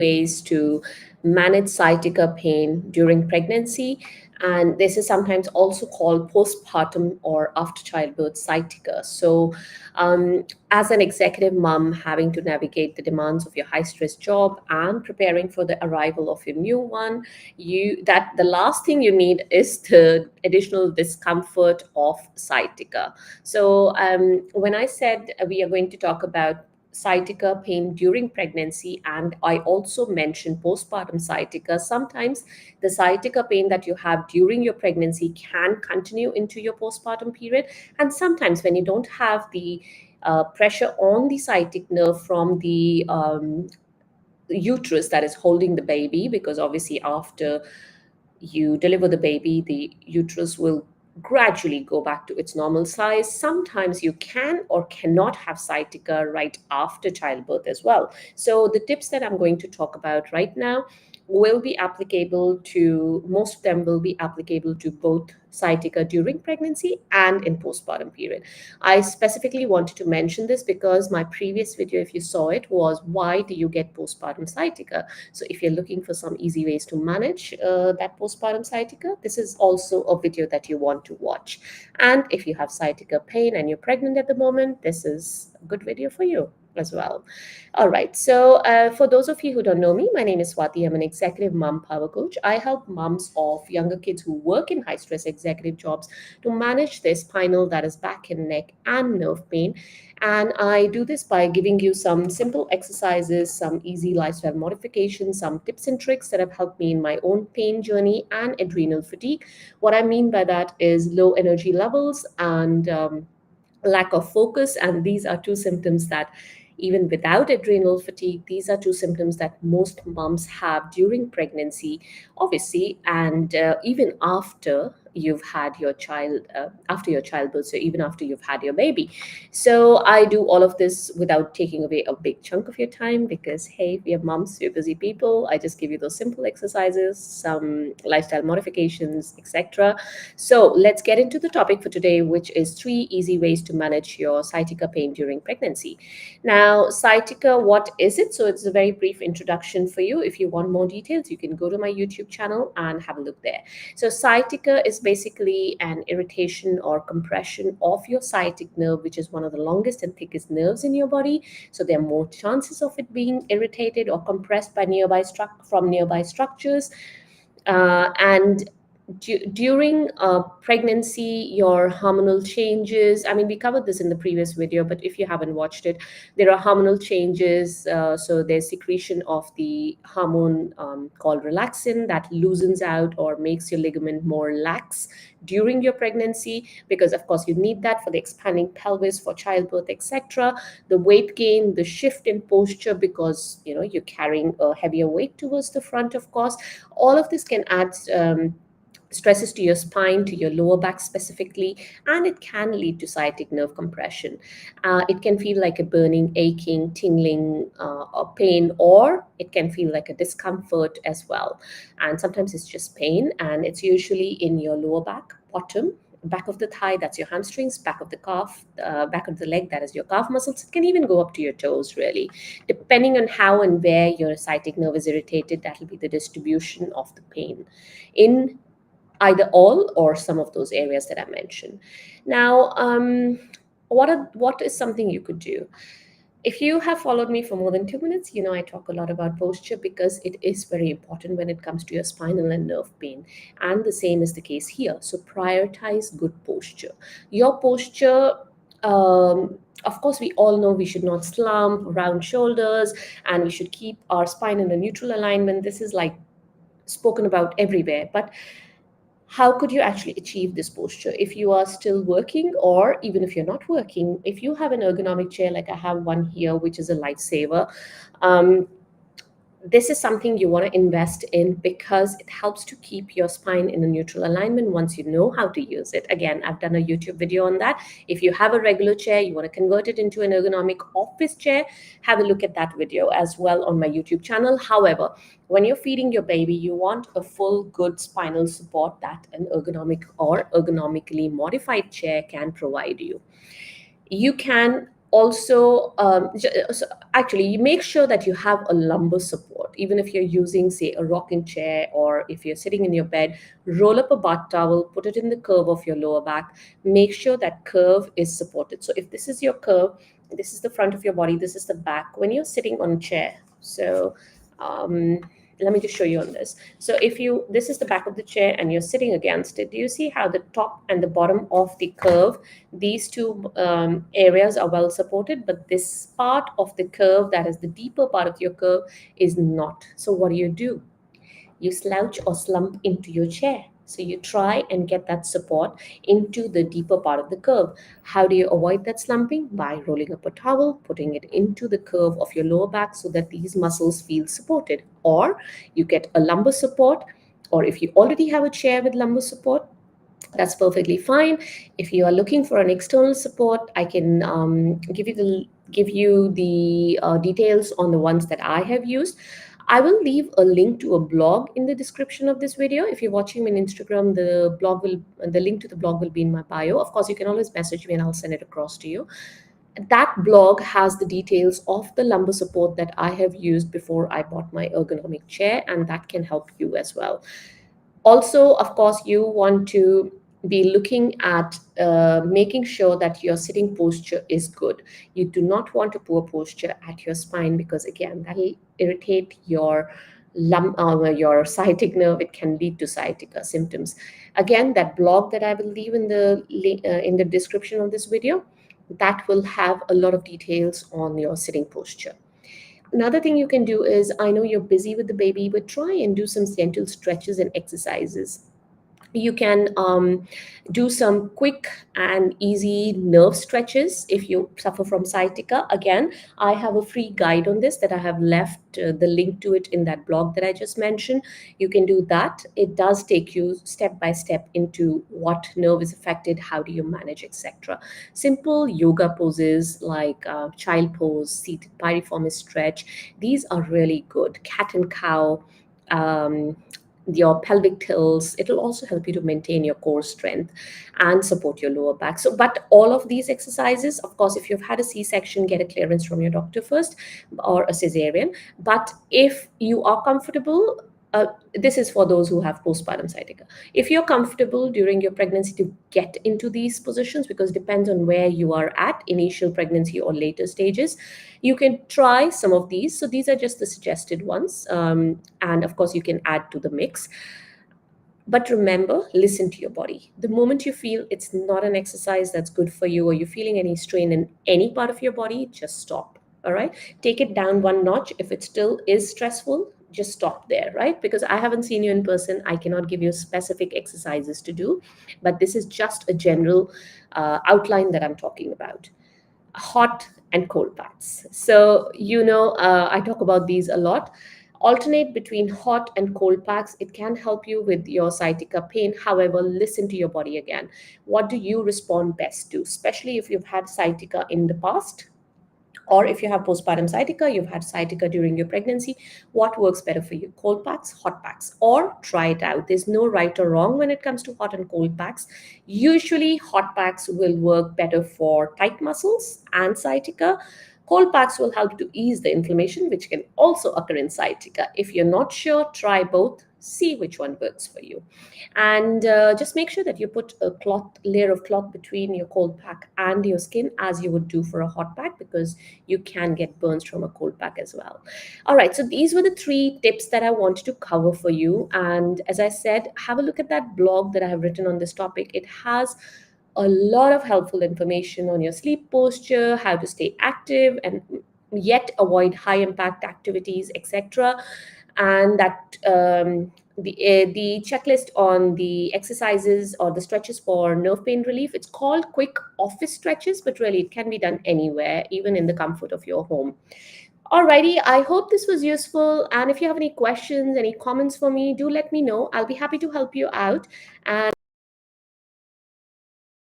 ways to manage sciatica pain during pregnancy. And this is sometimes also called postpartum or after childbirth sciatica. So, as an executive mom, having to navigate the demands of your high stress job and preparing for the arrival of your new one, the last thing you need is the additional discomfort of sciatica. So, when I said we are going to talk about sciatica pain during pregnancy, and I also mentioned postpartum sciatica. Sometimes the sciatica pain that you have during your pregnancy can continue into your postpartum period, and sometimes when you don't have the pressure on the sciatic nerve from the uterus that is holding the baby, because obviously after you deliver the baby, the uterus will gradually go back to its normal size. Sometimes you can or cannot have sciatica right after childbirth as well. So, the tips that I'm going to talk about right now will be applicable to most of them, will be applicable to both sciatica during pregnancy and in postpartum period. I specifically wanted to mention this because my previous video, if you saw it, was why do you get postpartum sciatica. So if you're looking for some easy ways to manage that postpartum sciatica, this is also a video that you want to watch. And if you have sciatica pain and you're pregnant at the moment, this is a good video for you as well. All right. So, for those of you who don't know me, my name is Swati. I'm an executive mom power coach. I help moms of younger kids who work in high stress executive jobs to manage their spinal, that is back and neck, and nerve pain. And I do this by giving you some simple exercises, some easy lifestyle modifications, some tips and tricks that have helped me in my own pain journey and adrenal fatigue. What I mean by that is low energy levels and lack of focus. And these are two symptoms that, even without adrenal fatigue, these are two symptoms that most moms have during pregnancy, obviously, and even after you've had your child, after your childbirth, so even after you've had your baby. So I do all of this without taking away a big chunk of your time because, hey, we are moms, we're busy people. I just give you those simple exercises, some lifestyle modifications, etc. So let's get into the topic for today, which is 3 easy ways to manage your sciatica pain during pregnancy. Now, sciatica, what is it? So it's a very brief introduction for you. If you want more details, you can go to my YouTube channel and have a look there. So sciatica is basically an irritation or compression of your sciatic nerve, which is one of the longest and thickest nerves in your body. So there are more chances of it being irritated or compressed by nearby structures. And during pregnancy, your hormonal changes, I mean, we covered this in the previous video, but if you haven't watched it, there are hormonal changes. So there's secretion of the hormone called relaxin that loosens out or makes your ligament more lax during your pregnancy, because of course you need that for the expanding pelvis, for childbirth, etc. The weight gain, the shift in posture, because you're carrying a heavier weight towards the front, of course. All of this can add stresses to your spine, to your lower back specifically, and it can lead to sciatic nerve compression. It can feel like a burning, aching, tingling, or pain, or it can feel like a discomfort as well. And sometimes it's just pain, and it's usually in your lower back, bottom, back of the thigh, that's your hamstrings, back of the calf, back of the leg, that is your calf muscles. It can even go up to your toes, really. Depending on how and where your sciatic nerve is irritated, that will be the distribution of the pain in either all or some of those areas that I mentioned. Now, what is something you could do? If you have followed me for more than 2 minutes, I talk a lot about posture because it is very important when it comes to your spinal and nerve pain. And the same is the case here. So prioritize good posture. Your posture, of course, we all know we should not slump, round shoulders, and we should keep our spine in a neutral alignment. This is like spoken about everywhere. But how could you actually achieve this posture if you are still working, or even if you're not working? If you have an ergonomic chair, like I have one here, which is a lifesaver, this is something you want to invest in because it helps to keep your spine in a neutral alignment once you know how to use it. Again, I've done a YouTube video on that. If you have a regular chair, you want to convert it into an ergonomic office chair, have a look at that video as well on my YouTube channel. However, when you're feeding your baby, you want a full, good spinal support that an ergonomic or ergonomically modified chair can provide you. You can Also, so actually, you make sure that you have a lumbar support. Even if you're using, say, a rocking chair, or if you're sitting in your bed, roll up a bath towel, put it in the curve of your lower back. Make sure that curve is supported. So if this is your curve, this is the front of your body, this is the back when you're sitting on a chair. So um, let me just show you on this. So if you, this is the back of the chair and you're sitting against it, do you see how the top and the bottom of the curve, these two areas are well supported, but this part of the curve, that is the deeper part of your curve, is not. So what do? You slouch or slump into your chair. So you try and get that support into the deeper part of the curve. How do you avoid that slumping? By rolling up a towel, putting it into the curve of your lower back so that these muscles feel supported. Or you get a lumbar support, or if you already have a chair with lumbar support, that's perfectly fine. If you are looking for an external support, I can give you the details on the ones that I have used. I will leave a link to a blog in the description of this video. If you're watching me on Instagram, the link to the blog will be in my bio. Of course, you can always message me and I'll send it across to you. That blog has the details of the lumbar support that I have used before I bought my ergonomic chair, and that can help you as well. Also, of course, you want to be looking at making sure that your sitting posture is good. You do not want a poor posture at your spine, because again, that will irritate your sciatic nerve. It can lead to sciatica symptoms. Again, that blog that I will leave in the description of this video, that will have a lot of details on your sitting posture. Another thing you can do is, I know you're busy with the baby, but try and do some gentle stretches and exercises. You can do some quick and easy nerve stretches if you suffer from sciatica. Again, I have a free guide on this that I have left the link to it in that blog that I just mentioned. You can do that. It does take you step by step into what nerve is affected, how do you manage, etc. Simple yoga poses like child pose, seated piriformis stretch, these are really good. Cat and cow, um, your pelvic tilts. It'll also help you to maintain your core strength and support your lower back. So, but all of these exercises, of course, if you've had a C-section, get a clearance from your doctor first, or a cesarean. But if you are comfortable, this is for those who have postpartum sciatica. If you're comfortable during your pregnancy to get into these positions, because it depends on where you are at, initial pregnancy or later stages, you can try some of these. So these are just the suggested ones. And of course, you can add to the mix. But remember, listen to your body. The moment you feel it's not an exercise that's good for you, or you're feeling any strain in any part of your body, just stop. All right. Take it down one notch. If it still is stressful, just stop there, right? Because I haven't seen you in person. I cannot give you specific exercises to do, but this is just a general outline that I'm talking about. Hot and cold baths. So, I talk about these a lot. Alternate between hot and cold packs. It can help you with your sciatica pain. However, listen to your body again. What do you respond best to, especially if you've had sciatica in the past? Or if you have postpartum sciatica, you've had sciatica during your pregnancy, what works better for you? Cold packs, hot packs, or try it out. There's no right or wrong when it comes to hot and cold packs. Usually, hot packs will work better for tight muscles and sciatica. Cold packs will help to ease the inflammation, which can also occur in sciatica. If you're not sure, try both. See which one works for you. And just make sure that you put a layer of cloth between your cold pack and your skin, as you would do for a hot pack, because you can get burns from a cold pack as well. All right, so these were the 3 tips that I wanted to cover for you. And as I said, have a look at that blog that I have written on this topic. It has a lot of helpful information on your sleep posture, how to stay active and yet avoid high impact activities, etc. And that the checklist on the exercises or the stretches for nerve pain relief, it's called quick office stretches, but really it can be done anywhere, even in the comfort of your home. Alrighty, I hope this was useful. And if you have any questions, any comments for me, do let me know. I'll be happy to help you out. And